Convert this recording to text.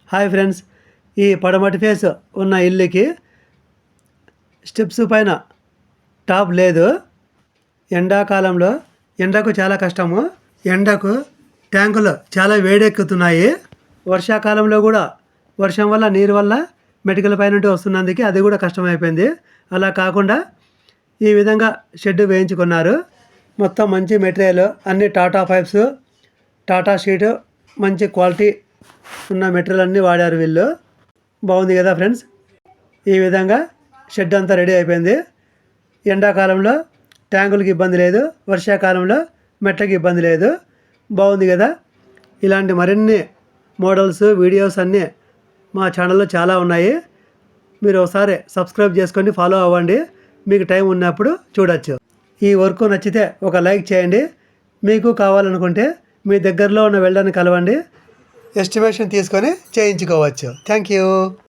Hi friends, ఈ పడమటి face ఉన్న ఇల్లుకి స్టెప్స్ పైన టాప్ లేదు. ఎండాకాలంలో ఎండకు చాలా కష్టము. ఎండకు ట్యాంకులు చాలా వేడెక్కుతున్నాయి. వర్షాకాలంలో కూడా వర్షం వల్ల నీరు వల్ల మెటికల పైన వస్తున్నందుకు అది కూడా కష్టమైపోయింది. అలా కాకుండా ఈ విధంగా షెడ్ వేయించుకున్నారు. మొత్తం మంచి మెటీరియల్, అన్ని టాటా పైప్స్, టాటా షీటు, మంచి క్వాలిటీ ఉన్న మెటీరియల్ అన్నీ వాడారు వీళ్ళు. బాగుంది కదా ఫ్రెండ్స్. ఈ విధంగా షెడ్ అంతా రెడీ అయిపోయింది. ఎండాకాలంలో ట్యాంకులకి ఇబ్బంది లేదు, వర్షాకాలంలో మెట్లకి ఇబ్బంది లేదు. బాగుంది కదా. ఇలాంటి మరిన్ని మోడల్స్, వీడియోస్ అన్నీ మా ఛానల్లో చాలా ఉన్నాయి. మీరు ఒకసారి సబ్స్క్రైబ్ చేసుకొని ఫాలో అవ్వండి. మీకు టైం ఉన్నప్పుడు చూడొచ్చు. ఈ వర్క్ నచ్చితే ఒక లైక్ చేయండి. మీకు కావాలనుకుంటే మీ దగ్గరలో ఉన్న వెల్డర్ని కలవండి. ఎస్టిమేషన్ తీసుకొని చేయించుకోవచ్చు. Thank you.